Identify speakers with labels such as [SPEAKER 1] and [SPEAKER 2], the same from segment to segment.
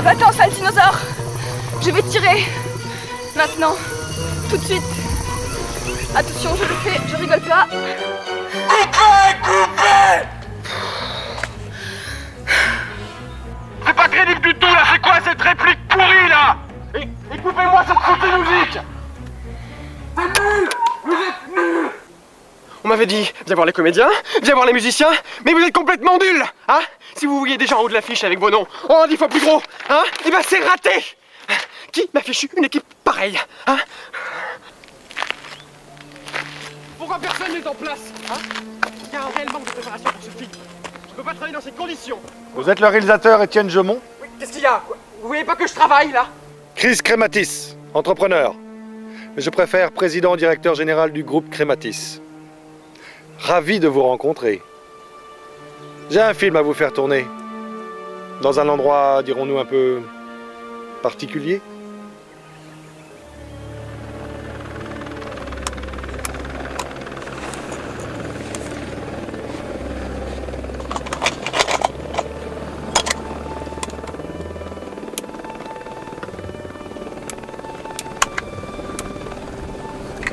[SPEAKER 1] Va-t'en, sale dinosaure! Je vais tirer! Maintenant! Tout de suite! Attention, je le fais, je rigole pas!
[SPEAKER 2] Coupez! C'est pas crédible du tout là, c'est quoi cette réplique pourrie là? Et coupez-moi cette foutue musique! C'est nul! Vous êtes nuls! On m'avait dit, viens voir les comédiens, viens voir les musiciens, mais vous êtes complètement nuls, hein? Si vous voyez des gens en haut de l'affiche avec vos noms, oh, 10 fois plus gros, hein? Eh ben c'est raté! Qui m'a fichu une équipe pareille, hein? Pourquoi personne n'est en place, hein? Il y a un réel manque de préparation pour ce film. Je peux pas travailler dans ces conditions.
[SPEAKER 3] Vous êtes le réalisateur Étienne Gemont?
[SPEAKER 2] Oui, qu'est-ce qu'il y a? Vous voyez pas que je travaille, là?
[SPEAKER 3] Chris Crématis, entrepreneur. Mais je préfère président directeur général du groupe Crématis. Ravi de vous rencontrer. J'ai un film à vous faire tourner. Dans un endroit, dirons-nous, un peu particulier.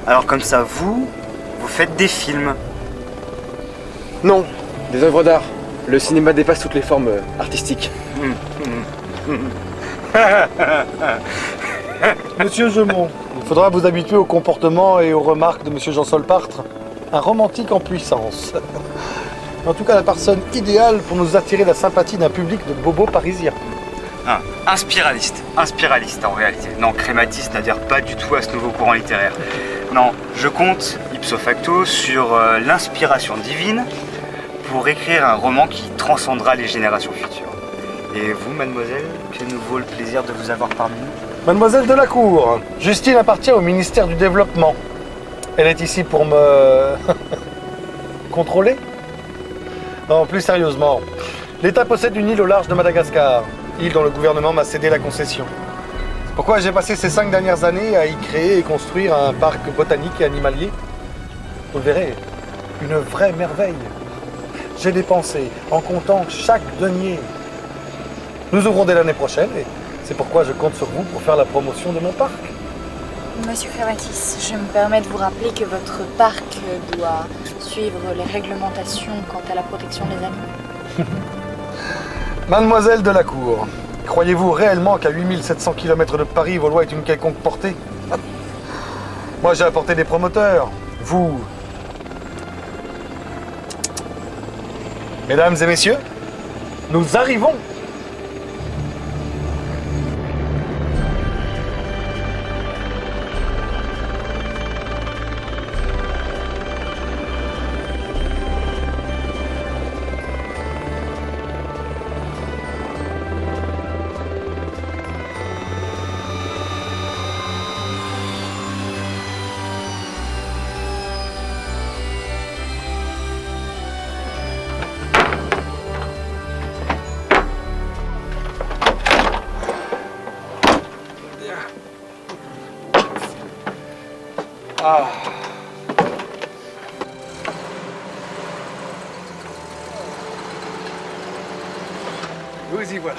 [SPEAKER 4] Alors comme ça, vous faites des films?
[SPEAKER 2] Non, des œuvres d'art. Le cinéma dépasse toutes les formes artistiques.
[SPEAKER 3] Monsieur Gemont, il faudra vous habituer au comportement et aux remarques de Monsieur Jean Solpartre. Un romantique en puissance. En tout cas, la personne idéale pour nous attirer la sympathie d'un public de bobos parisiens.
[SPEAKER 4] Un spiraliste en réalité. Non, Crématis n'adhère pas du tout à ce nouveau courant littéraire. Non, je compte, ipso facto, sur l'inspiration divine pour écrire un roman qui transcendra les générations futures. Et vous, mademoiselle, que nous vaut le plaisir de vous avoir parmi nous?
[SPEAKER 3] Mademoiselle Delacour, Justine appartient au ministère du Développement. Elle est ici pour me... contrôler? Non, plus sérieusement. L'État possède une île au large de Madagascar. Île dont le gouvernement m'a cédé la concession. C'est pourquoi j'ai passé ces 5 dernières années à y créer et construire un parc botanique et animalier. Vous le verrez, une vraie merveille. J'ai dépensé en comptant chaque denier. Nous ouvrons dès l'année prochaine et c'est pourquoi je compte sur vous pour faire la promotion de mon parc.
[SPEAKER 5] Monsieur Crématis, je me permets de vous rappeler que votre parc doit suivre les réglementations quant à la protection des animaux.
[SPEAKER 3] Mademoiselle Delacour, croyez-vous réellement qu'à 8700 km de Paris, vos lois aient une quelconque portée? Moi, j'ai apporté des promoteurs. Vous... Mesdames et messieurs, nous arrivons! Ah. Vous y voilà.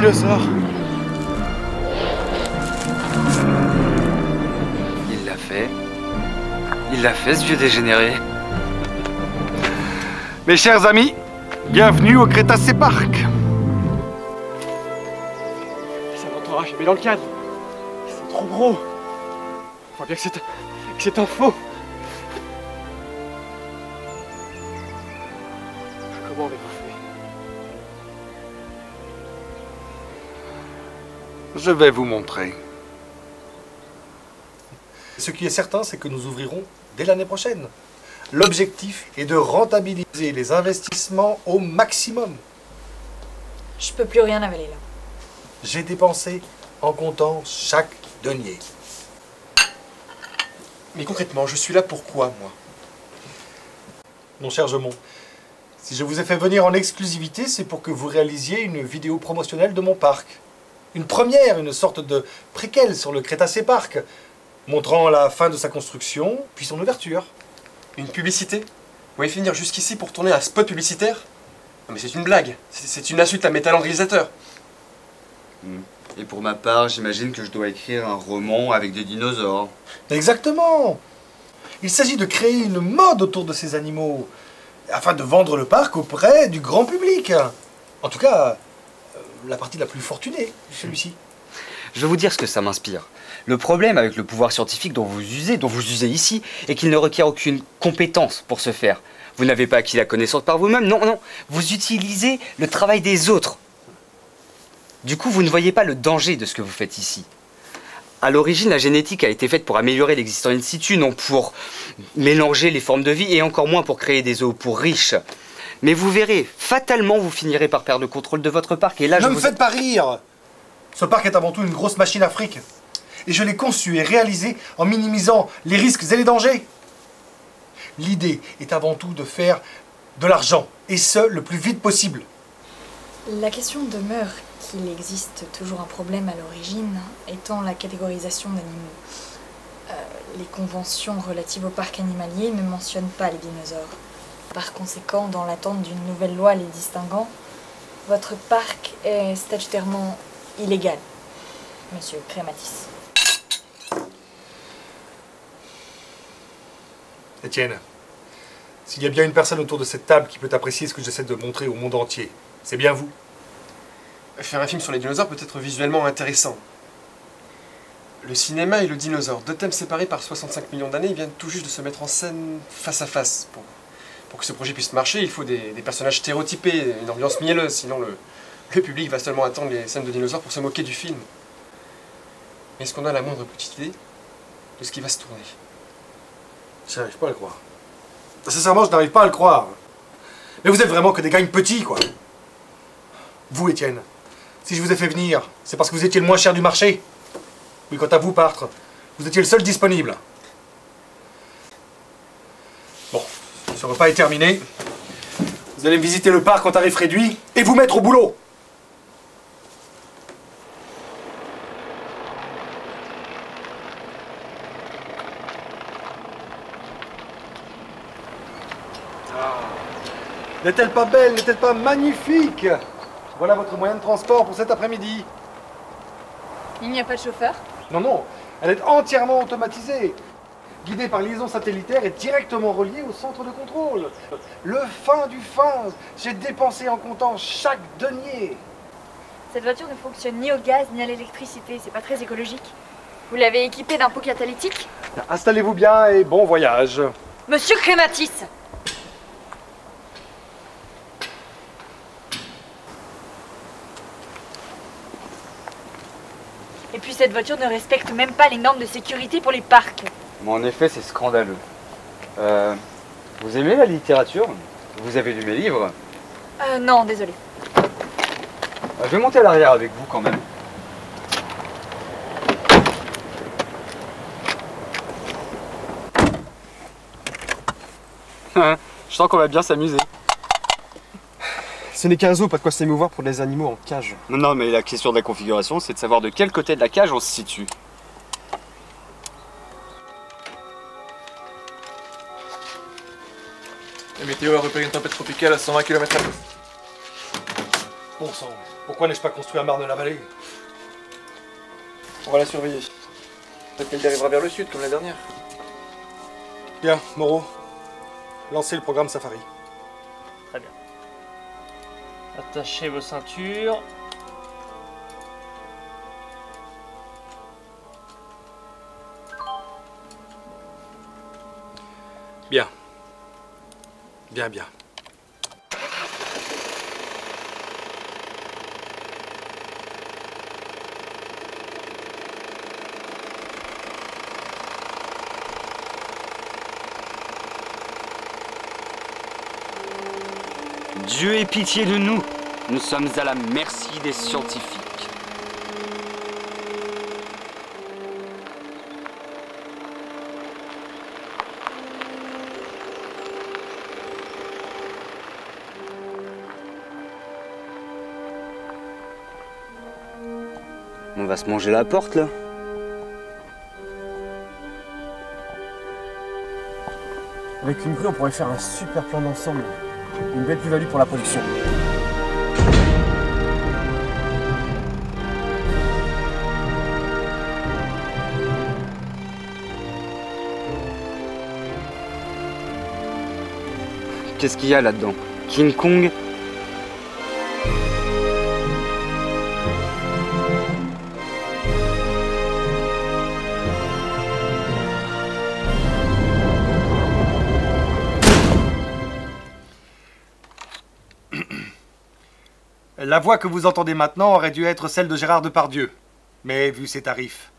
[SPEAKER 2] dinosaure.
[SPEAKER 4] Il l'a fait. Il l'a fait, ce vieux dégénéré.
[SPEAKER 3] Mes chers amis, bienvenue au Crétacé Park.
[SPEAKER 2] C'est un entourage, mais dans le cadre. C'est trop gros. On voit bien que c'est un faux. Comment avez-vous fait?
[SPEAKER 3] Je vais vous montrer. Ce qui est certain, c'est que nous ouvrirons dès l'année prochaine. L'objectif est de rentabiliser les investissements au maximum.
[SPEAKER 5] Je peux plus rien avaler là.
[SPEAKER 3] J'ai dépensé en comptant chaque denier.
[SPEAKER 2] Mais concrètement, je suis là pourquoi, moi?
[SPEAKER 3] Mon cher Gemont, si je vous ai fait venir en exclusivité, c'est pour que vous réalisiez une vidéo promotionnelle de mon parc. Une première, une sorte de préquel sur le Crétacé Park, montrant la fin de sa construction, puis son ouverture.
[SPEAKER 2] Une publicité? Vous voulez finir jusqu'ici pour tourner un spot publicitaire? Non mais c'est une blague. C'est une insulte à mes talents de réalisateur.
[SPEAKER 4] Et pour ma part, j'imagine que je dois écrire un roman avec des dinosaures.
[SPEAKER 3] Exactement. Il s'agit de créer une mode autour de ces animaux, afin de vendre le parc auprès du grand public. En tout cas, la partie la plus fortunée, celui-ci.
[SPEAKER 4] Je vais vous dire ce que ça m'inspire. Le problème avec le pouvoir scientifique dont vous usez ici, est qu'il ne requiert aucune compétence pour ce faire. Vous n'avez pas acquis la connaissance par vous-même, non, non. Vous utilisez le travail des autres. Du coup, vous ne voyez pas le danger de ce que vous faites ici. À l'origine, la génétique a été faite pour améliorer l'existant in situ, non pour mélanger les formes de vie et encore moins pour créer des zoos riches. Mais vous verrez, fatalement, vous finirez par perdre le contrôle de votre parc. Et là,
[SPEAKER 3] Ne me faites pas rire. Ce parc est avant tout une grosse machine à fric. Et je l'ai conçu et réalisé en minimisant les risques et les dangers. L'idée est avant tout de faire de l'argent, et ce, le plus vite possible.
[SPEAKER 5] La question demeure qu'il existe toujours un problème à l'origine, étant la catégorisation d'animaux. Les conventions relatives au parc animalier ne mentionnent pas les dinosaures. Par conséquent, dans l'attente d'une nouvelle loi les distinguant, votre parc est statutairement illégal, monsieur Crématis.
[SPEAKER 3] Étienne, s'il y a bien une personne autour de cette table qui peut apprécier ce que j'essaie de montrer au monde entier, c'est bien vous.
[SPEAKER 2] Faire un film sur les dinosaures peut être visuellement intéressant. Le cinéma et le dinosaure, deux thèmes séparés par 65 millions d'années, viennent tout juste de se mettre en scène face à face. Pour que ce projet puisse marcher, il faut des personnages stéréotypés, une ambiance mielleuse, sinon le public va seulement attendre les scènes de dinosaures pour se moquer du film. Mais est-ce qu'on a la moindre petite idée de ce qui va se tourner?
[SPEAKER 3] Je n'arrive pas à le croire. Sincèrement, je n'arrive pas à le croire. Mais vous êtes vraiment que des gagnes petits, quoi. Vous, Étienne, si je vous ai fait venir, c'est parce que vous étiez le moins cher du marché. Oui, quant à vous, Partre, vous étiez le seul disponible. Bon, ce repas est terminé. Vous allez me visiter le parc en tarif réduit et vous mettre au boulot. N'est-elle pas belle, n'est-elle pas magnifique? Voilà votre moyen de transport pour cet après-midi.
[SPEAKER 1] Il n'y a pas de chauffeur?
[SPEAKER 3] Non, non, elle est entièrement automatisée. Guidée par liaison satellitaire et directement reliée au centre de contrôle. Le fin du fin, j'ai dépensé en comptant chaque denier.
[SPEAKER 1] Cette voiture ne fonctionne ni au gaz ni à l'électricité, c'est pas très écologique. Vous l'avez équipée d'un pot catalytique?
[SPEAKER 3] Installez-vous bien et bon voyage.
[SPEAKER 1] Monsieur Crématis! Et puis cette voiture ne respecte même pas les normes de sécurité pour les parcs.
[SPEAKER 4] Mais en effet, c'est scandaleux. Vous aimez la littérature? Vous avez lu mes livres?
[SPEAKER 1] Non, désolé.
[SPEAKER 4] Je vais monter à l'arrière avec vous quand même. Je sens qu'on va bien s'amuser.
[SPEAKER 2] Ce n'est qu'un zoo, pas de quoi s'émouvoir pour des animaux en cage.
[SPEAKER 4] Non, mais la question de la configuration, c'est de savoir de quel côté de la cage on se situe.
[SPEAKER 6] La météo a repéré une tempête tropicale à 120 km/h.
[SPEAKER 3] Bon sang, pourquoi n'ai-je pas construit à Marne-la-Vallée?
[SPEAKER 2] On va la surveiller. Peut-être qu'elle dérivera vers le sud, comme la dernière.
[SPEAKER 3] Bien, Moreau, lancez le programme Safari.
[SPEAKER 6] Très bien. Attachez vos ceintures.
[SPEAKER 3] Bien. Bien, bien.
[SPEAKER 4] Dieu ait pitié de nous. Nous sommes à la merci des scientifiques. On va se manger la porte là.
[SPEAKER 2] Avec une grue, on pourrait faire un super plan d'ensemble. Une belle plus-value pour la production.
[SPEAKER 4] Qu'est-ce qu'il y a là-dedans? King Kong?
[SPEAKER 3] La voix que vous entendez maintenant aurait dû être celle de Gérard Depardieu. Mais vu ses tarifs,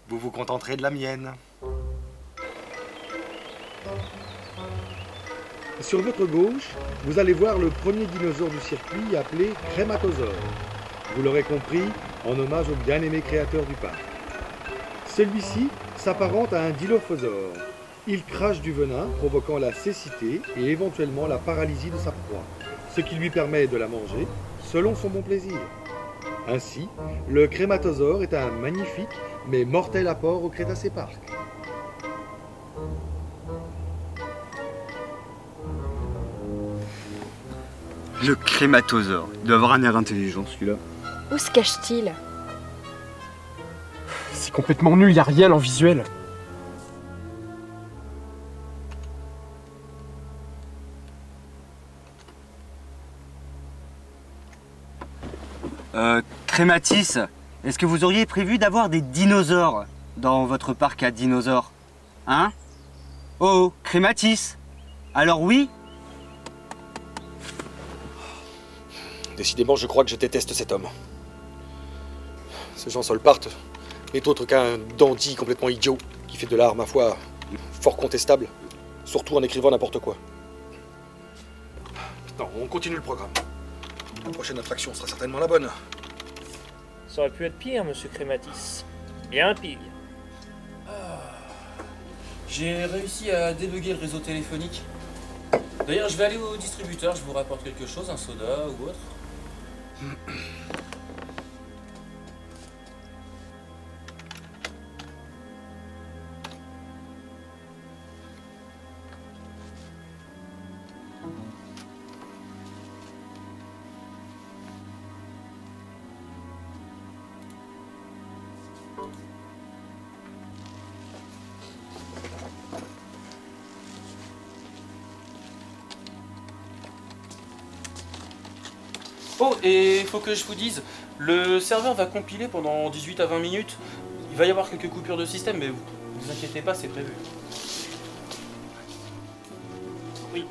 [SPEAKER 3] vous vous contenterez de la mienne. Sur votre gauche, vous allez voir le premier dinosaure du circuit appelé Crématosaure. Vous l'aurez compris, en hommage au bien-aimé créateur du parc. Celui-ci s'apparente à un dilophosaure. Il crache du venin, provoquant la cécité et éventuellement la paralysie de sa proie, ce qui lui permet de la manger selon son bon plaisir. Ainsi, le crématosaure est un magnifique mais mortel apport au Crétacé Park.
[SPEAKER 4] Le crématosaure. Il doit avoir un air intelligent celui-là.
[SPEAKER 5] Où se cache-t-il?
[SPEAKER 2] C'est complètement nul, y a rien en visuel.
[SPEAKER 4] Crématis, est-ce que vous auriez prévu d'avoir des dinosaures dans votre parc à dinosaures? Hein? Oh, Crématis. Alors oui?
[SPEAKER 3] Décidément, je crois que je déteste cet homme. Ce Jean Solpart n'est autre qu'un dandy complètement idiot qui fait de l'art, ma foi, fort contestable, surtout en écrivant n'importe quoi. Non, on continue le programme. La prochaine attraction sera certainement la bonne.
[SPEAKER 6] Ça aurait pu être pire, monsieur Crématis. Bien pire.
[SPEAKER 7] J'ai réussi à débugger le réseau téléphonique. D'ailleurs, je vais aller au distributeur, je vous rapporte quelque chose, un soda ou autre. Oh, et il faut que je vous dise, le serveur va compiler pendant 18 à 20 minutes. Il va y avoir quelques coupures de système, mais vous inquiétez pas, c'est prévu. Oui.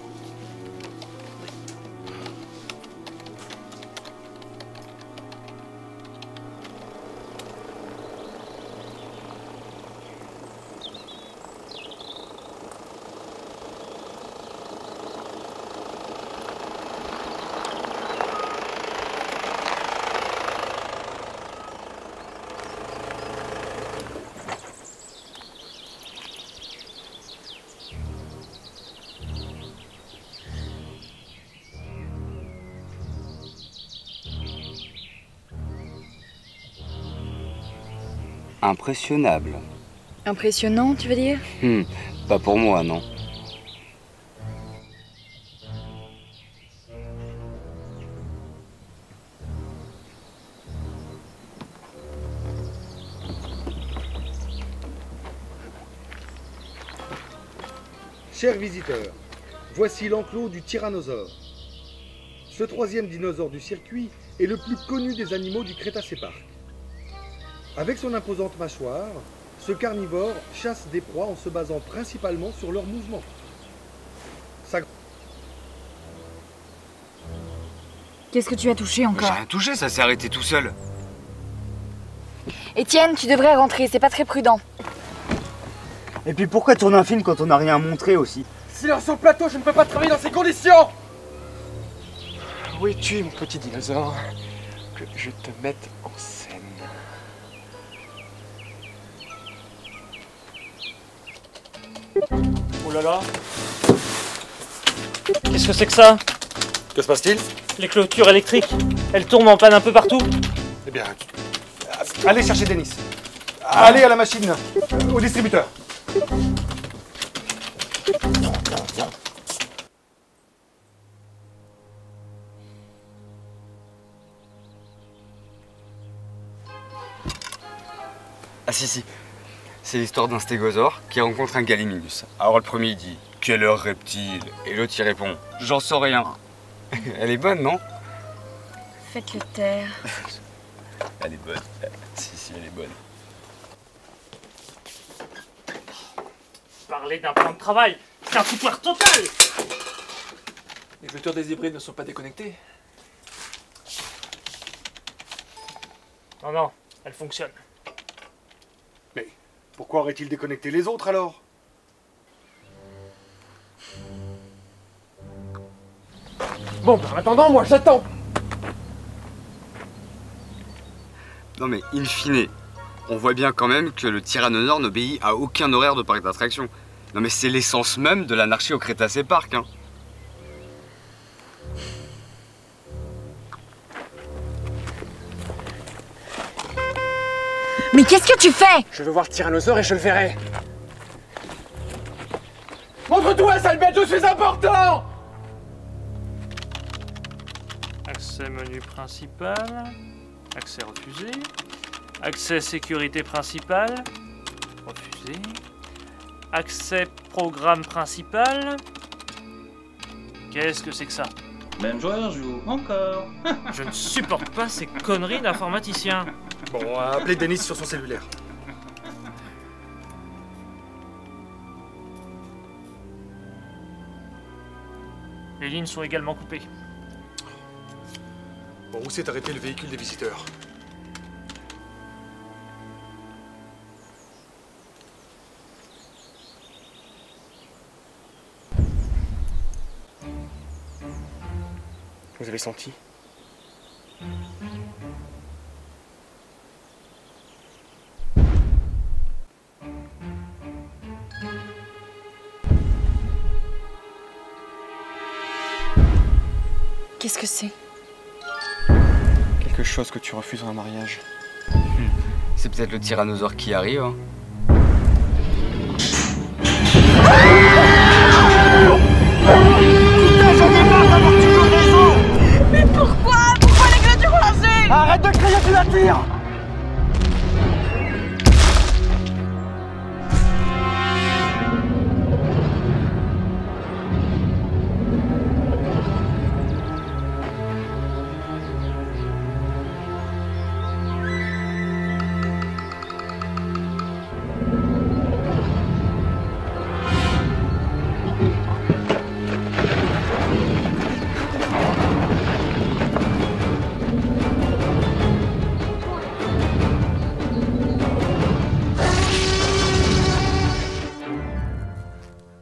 [SPEAKER 4] Impressionnable.
[SPEAKER 5] Impressionnant, tu veux dire?
[SPEAKER 4] Pas pour moi, non.
[SPEAKER 3] Chers visiteurs, voici l'enclos du tyrannosaure. Ce troisième dinosaure du circuit est le plus connu des animaux du Crétacé Park. Avec son imposante mâchoire, ce carnivore chasse des proies en se basant principalement sur leurs mouvements.
[SPEAKER 5] Qu'est-ce que tu as touché
[SPEAKER 4] J'ai
[SPEAKER 5] encore?
[SPEAKER 4] rien touché, ça s'est arrêté tout seul.
[SPEAKER 5] Étienne, tu devrais rentrer, c'est pas très prudent.
[SPEAKER 4] Et puis pourquoi tourner un film quand on n'a rien à montrer aussi?
[SPEAKER 2] Silence au plateau, je ne peux pas travailler dans ces conditions! Où es-tu, mon petit dinosaure? Que je te mette en scène.
[SPEAKER 6] Oh là là. Qu'est-ce que c'est que ça?
[SPEAKER 3] Que se passe-t-il?
[SPEAKER 6] Les clôtures électriques, elles tournent en panne un peu partout.
[SPEAKER 3] Eh bien, allez chercher Denis. Allez à la machine, au distributeur.
[SPEAKER 4] Ah si, c'est l'histoire d'un stégosaure qui rencontre un gallimimus. Alors le premier il dit « Quelle heure reptile ?» et l'autre il répond « J'en sais rien ». Elle est bonne, non?
[SPEAKER 5] Faites-le taire.
[SPEAKER 4] Elle est bonne. Si, elle est bonne.
[SPEAKER 6] Parler d'un plan de travail, c'est un foutoir total.
[SPEAKER 2] Les clôtures des hybrides ne sont pas déconnectées.
[SPEAKER 6] Non, elle fonctionne.
[SPEAKER 3] Mais pourquoi aurait-il déconnecté les autres alors?
[SPEAKER 2] Bon, en attendant, moi j'attends.
[SPEAKER 4] Non mais in fine, on voit bien quand même que le tyrannosaure n'obéit à aucun horaire de parc d'attraction. Non mais c'est l'essence même de l'anarchie au Crétacé Park, hein.
[SPEAKER 5] Mais qu'est-ce que tu fais?
[SPEAKER 2] Je veux voir le tyrannosaure et je le verrai. Montre-toi, sale bête, je suis important!
[SPEAKER 6] Accès menu principal. Accès refusé. Accès sécurité principale. Refusé. Accès programme principal. Qu'est-ce que c'est que ça?
[SPEAKER 8] Même joueur joue encore.
[SPEAKER 6] Je ne supporte pas ces conneries d'informaticiens.
[SPEAKER 3] Bon, appelez Denis sur son cellulaire.
[SPEAKER 6] Les lignes sont également coupées.
[SPEAKER 3] Bon, où s'est arrêté le véhicule des visiteurs?
[SPEAKER 2] Vous avez senti?
[SPEAKER 5] Qu'est-ce que c'est?
[SPEAKER 2] Quelque chose que tu refuses dans un mariage.
[SPEAKER 4] C'est peut-être le tyrannosaure qui arrive, hein.
[SPEAKER 1] Mais pourquoi? Pourquoi les clôtures ont lâché?
[SPEAKER 2] Arrête de crier, tu la tires!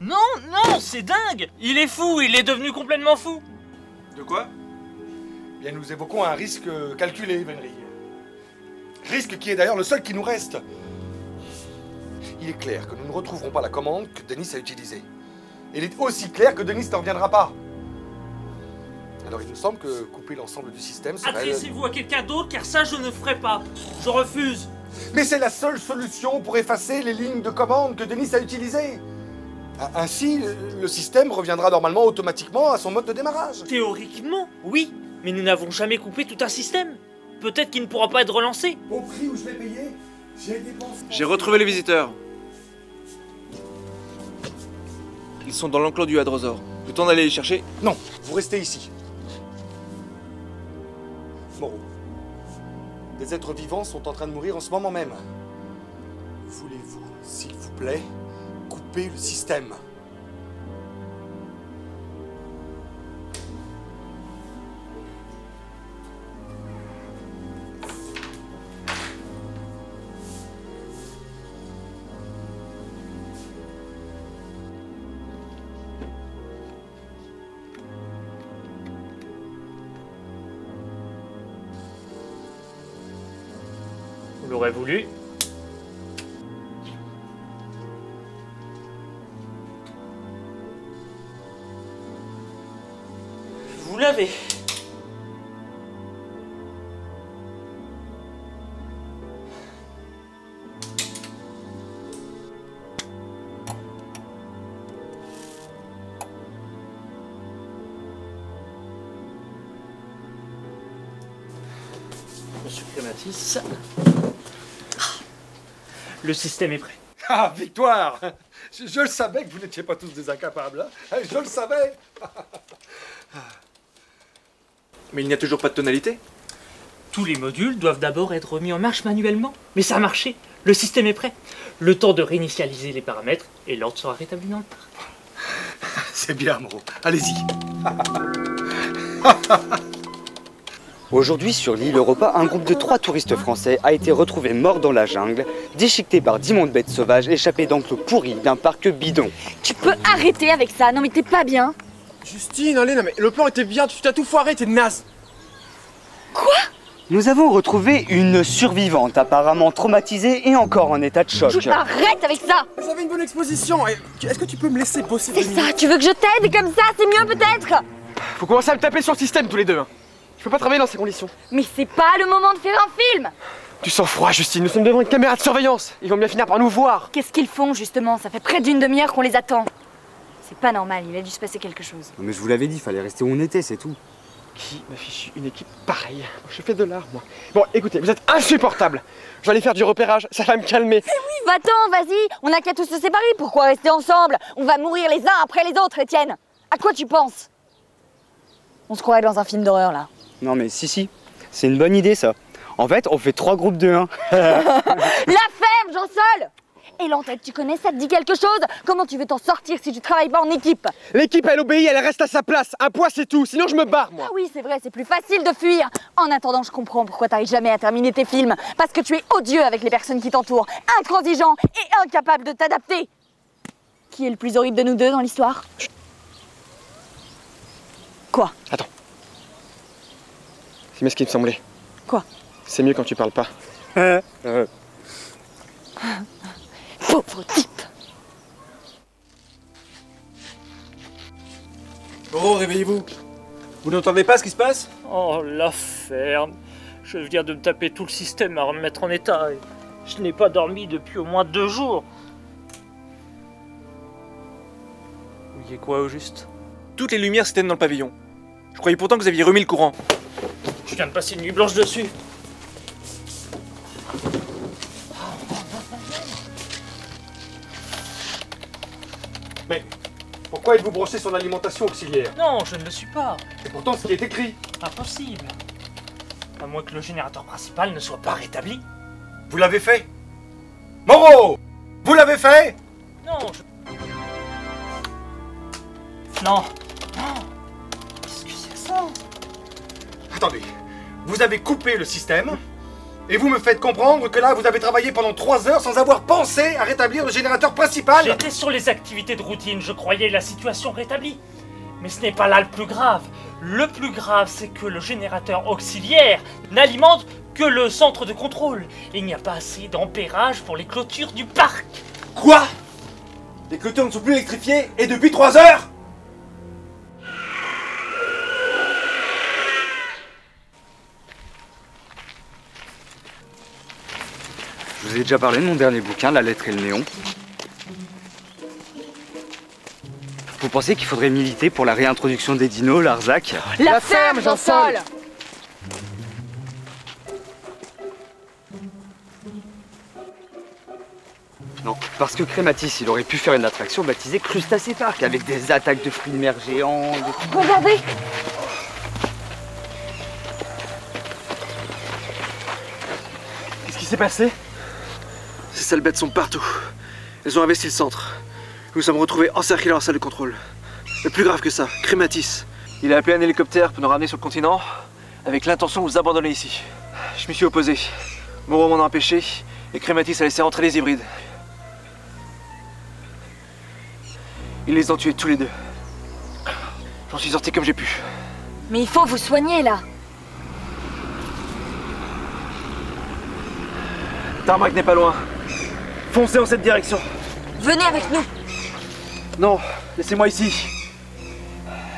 [SPEAKER 6] Non, c'est dingue! Il est fou, il est devenu complètement fou!
[SPEAKER 3] De quoi? Bien, nous évoquons un risque calculé, Venry. Risque qui est d'ailleurs le seul qui nous reste. Il est clair que nous ne retrouverons pas la commande que Denis a utilisée. Et il est aussi clair que Denis ne reviendra pas. Alors il me semble que couper l'ensemble du système serait...
[SPEAKER 6] Adressez-vous à quelqu'un d'autre, car ça je ne ferai pas. Je refuse.
[SPEAKER 3] Mais c'est la seule solution pour effacer les lignes de commande que Denis a utilisées. Ainsi, le système reviendra normalement automatiquement à son mode de démarrage.
[SPEAKER 6] Théoriquement, oui, mais nous n'avons jamais coupé tout un système. Peut-être qu'il ne pourra pas être relancé.
[SPEAKER 3] Au prix où je vais payer, j'ai dépensé...
[SPEAKER 7] J'ai retrouvé les visiteurs. Ils sont dans l'enclos du hadrosaure. Le temps d'aller les chercher.
[SPEAKER 3] Non, vous restez ici. Moreau, des êtres vivants sont en train de mourir en ce moment même. Voulez-vous, s'il vous plaît, couper le système?
[SPEAKER 6] Vous l'aurez voulu. Vous l'avez. Monsieur Clématis. Le système est prêt.
[SPEAKER 3] Ah, victoire! Je le savais que vous n'étiez pas tous des incapables. Hein? Je le savais!
[SPEAKER 7] Mais il n'y a toujours pas de tonalité.
[SPEAKER 6] Tous les modules doivent d'abord être remis en marche manuellement. Mais ça a marché. Le système est prêt. Le temps de réinitialiser les paramètres et l'ordre sera rétabli dans le parc.
[SPEAKER 3] C'est bien, Moreau. Allez-y.
[SPEAKER 4] Aujourd'hui, sur l'île Europa, un groupe de 3 touristes français a été retrouvé mort dans la jungle, déchiqueté par d'immondes bêtes sauvages échappées d'enclos pourris d'un parc bidon.
[SPEAKER 9] Tu peux arrêter avec ça, non mais t'es pas bien.
[SPEAKER 2] Justine, allez, non mais le plan était bien, tu t'as tout foiré, t'es naze.
[SPEAKER 9] Quoi?
[SPEAKER 4] Nous avons retrouvé une survivante apparemment traumatisée et encore en état de choc.
[SPEAKER 9] Tu arrêtes avec ça.
[SPEAKER 2] J'avais une bonne exposition, est-ce que tu peux me laisser bosser
[SPEAKER 9] C'est ça, tu veux que je t'aide comme ça, c'est mieux peut-être.
[SPEAKER 2] Faut commencer à me taper sur le système tous les deux. Hein. Je peux pas travailler dans ces conditions.
[SPEAKER 9] Mais c'est pas le moment de faire un film.
[SPEAKER 2] Tu sens froid, Justine, nous sommes devant une caméra de surveillance. Ils vont bien finir par nous voir.
[SPEAKER 9] Qu'est-ce qu'ils font justement? Ça fait près d'une demi-heure qu'on les attend. C'est pas normal, il a dû se passer quelque chose.
[SPEAKER 4] Mais je vous l'avais dit, il fallait rester où on était, c'est tout.
[SPEAKER 2] Qui m'a fichu une équipe pareille? Je fais de l'art, moi. Bon, écoutez, vous êtes insupportables. Je vais aller faire du repérage, ça va me calmer.
[SPEAKER 9] Oui, va-t'en, vas-y. On a qu'à tous se séparer, pourquoi rester ensemble? On va mourir les uns après les autres, Étienne. À quoi tu penses? On se croirait dans un film d'horreur, là.
[SPEAKER 4] Non mais si, c'est une bonne idée ça. En fait, on fait 3 groupes de 1.
[SPEAKER 9] La ferme, Jean-Sol. Et l'entête, tu connais, ça te dit quelque chose? Comment tu veux t'en sortir si tu travailles pas en équipe?
[SPEAKER 2] L'équipe, elle obéit, elle reste à sa place. Un poids, c'est tout, sinon je me barre, moi.
[SPEAKER 9] Ah oui, c'est vrai, c'est plus facile de fuir. En attendant, je comprends pourquoi t'arrives jamais à terminer tes films. Parce que tu es odieux avec les personnes qui t'entourent, intransigeant et incapable de t'adapter. Qui est le plus horrible de nous deux dans l'histoire? Quoi?
[SPEAKER 2] Attends. C'est ce qui me semblait.
[SPEAKER 9] Quoi?
[SPEAKER 2] C'est mieux quand tu parles pas.
[SPEAKER 9] Pauvre type.
[SPEAKER 7] Moreau, réveillez-vous. Vous n'entendez pas ce qui se passe?
[SPEAKER 6] Oh, la ferme. Je viens de me taper tout le système à remettre en état. Et je n'ai pas dormi depuis au moins 2 jours. Vous voyez quoi au juste?
[SPEAKER 7] Toutes les lumières s'éteignent dans le pavillon. Je croyais pourtant que vous aviez remis le courant.
[SPEAKER 6] Je viens de passer une nuit blanche dessus.
[SPEAKER 3] Mais pourquoi êtes-vous branché sur l'alimentation auxiliaire?
[SPEAKER 6] Non, je ne le suis pas.
[SPEAKER 3] C'est pourtant ce qui est écrit.
[SPEAKER 6] Impossible. À moins que le générateur principal ne soit pas rétabli.
[SPEAKER 3] Vous l'avez fait? Moreau! Vous l'avez fait?
[SPEAKER 6] Non, je... Non. Non. Qu'est-ce que c'est que ça?
[SPEAKER 3] Attendez, vous avez coupé le système et vous me faites comprendre que là vous avez travaillé pendant 3 heures sans avoir pensé à rétablir le générateur principal?
[SPEAKER 6] J'étais sur les activités de routine, je croyais la situation rétablie. Mais ce n'est pas là le plus grave. Le plus grave, c'est que le générateur auxiliaire n'alimente que le centre de contrôle. Il n'y a pas assez d'ampérage pour les clôtures du parc.
[SPEAKER 2] Quoi? Les clôtures ne sont plus électrifiées et depuis 3 heures?
[SPEAKER 4] Je vous ai déjà parlé de mon dernier bouquin, La lettre et le néon. Vous pensez qu'il faudrait militer pour la réintroduction des dinos, Larzac?
[SPEAKER 9] La ferme, Jean-Sol.
[SPEAKER 4] Non, Parce que Crématis, il aurait pu faire une attraction baptisée Crustacé Park, avec des attaques de fruits de mer géants.
[SPEAKER 9] Regardez!
[SPEAKER 2] Qu'est-ce qui s'est passé? Ces sales bêtes sont partout. Elles ont investi le centre. Nous nous sommes retrouvés encerclés dans la salle de contrôle. Mais plus grave que ça, Crématis. Il a appelé un hélicoptère pour nous ramener sur le continent, avec l'intention de nous abandonner ici. Je m'y suis opposé. Moreau m'en a empêché, et Crématis a laissé rentrer les hybrides. Ils les ont tués tous les deux. J'en suis sorti comme j'ai pu.
[SPEAKER 9] Mais il faut vous soigner là!
[SPEAKER 2] Tarmac n'est pas loin. Foncez en cette direction.
[SPEAKER 9] Venez avec nous!
[SPEAKER 2] Non, laissez-moi ici.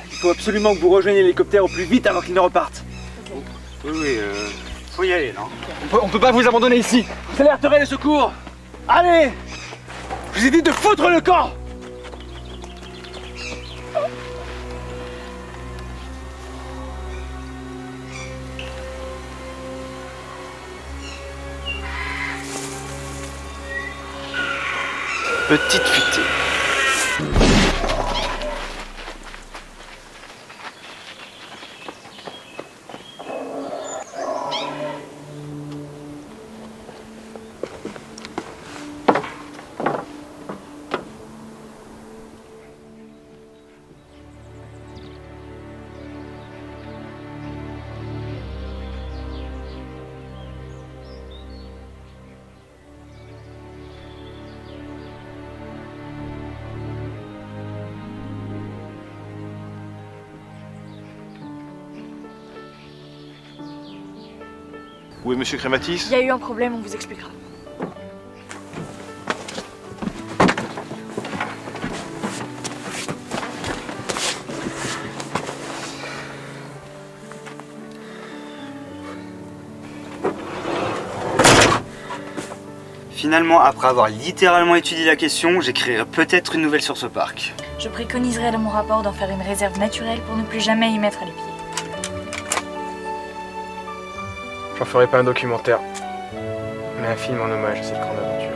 [SPEAKER 2] Il faut absolument que vous rejoigniez l'hélicoptère au plus vite avant qu'il ne reparte.
[SPEAKER 4] Oui, faut y aller, non?
[SPEAKER 2] On peut pas vous abandonner ici. Vous alerterez les secours. Allez! Je vous ai dit de foutre le camp! Petite futée.
[SPEAKER 10] Où est Monsieur Crématis?
[SPEAKER 9] Il y a eu un problème, on vous expliquera.
[SPEAKER 4] Finalement, après avoir littéralement étudié la question, j'écrirai peut-être une nouvelle sur ce parc.
[SPEAKER 5] Je préconiserais dans mon rapport d'en faire une réserve naturelle pour ne plus jamais y mettre les pieds.
[SPEAKER 2] J'en ferai pas un documentaire, mais un film en hommage à cette grande aventure.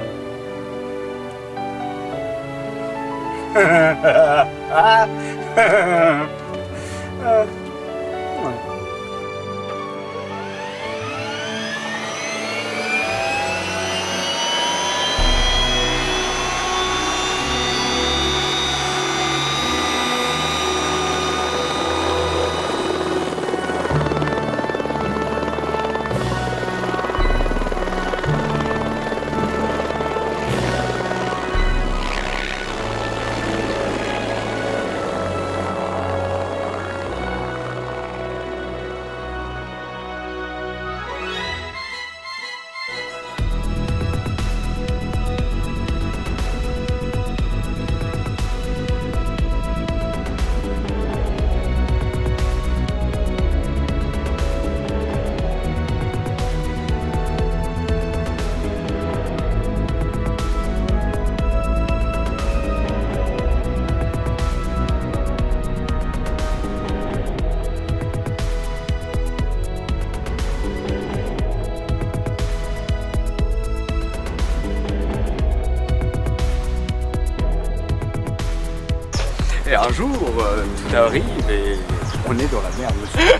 [SPEAKER 4] Et un jour, tout arrive et on est dans la merde, monsieur.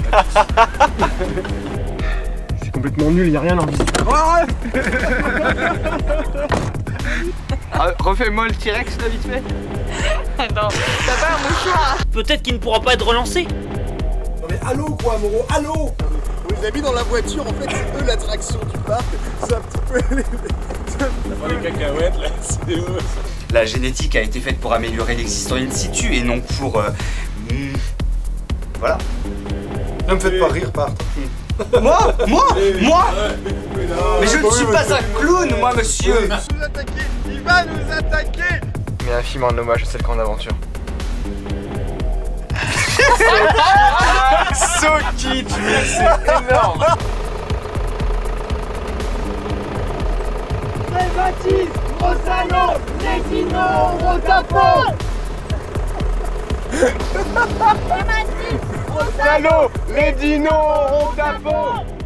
[SPEAKER 2] C'est complètement nul, y a rien en vie.
[SPEAKER 4] Refais-moi le T-Rex là vite fait.
[SPEAKER 1] Attends, t'as pas un mouchoir?
[SPEAKER 6] Peut-être qu'il ne pourra pas être relancé.
[SPEAKER 11] Non mais allô quoi, Moreau, allô! On les a mis dans la voiture, en fait c'est eux l'attraction du parc. C'est un petit peu...
[SPEAKER 7] T'as pas les cacahuètes là, c'est eux.
[SPEAKER 4] La génétique a été faite pour améliorer l'existant in situ et non pour... Voilà.
[SPEAKER 3] Ne me faites pas rire, part.
[SPEAKER 4] Moi Mais je ne suis pas un clown, moi, monsieur.
[SPEAKER 11] Il va nous attaquer, il va nous attaquer.
[SPEAKER 2] Mais un film en hommage à cette grande aventure.
[SPEAKER 11] So kitsch, mais c'est énorme.
[SPEAKER 12] Crématis, Rossano, les dinos, Rosapon.
[SPEAKER 11] Crématis, Rossano, les dinos, Rosapon.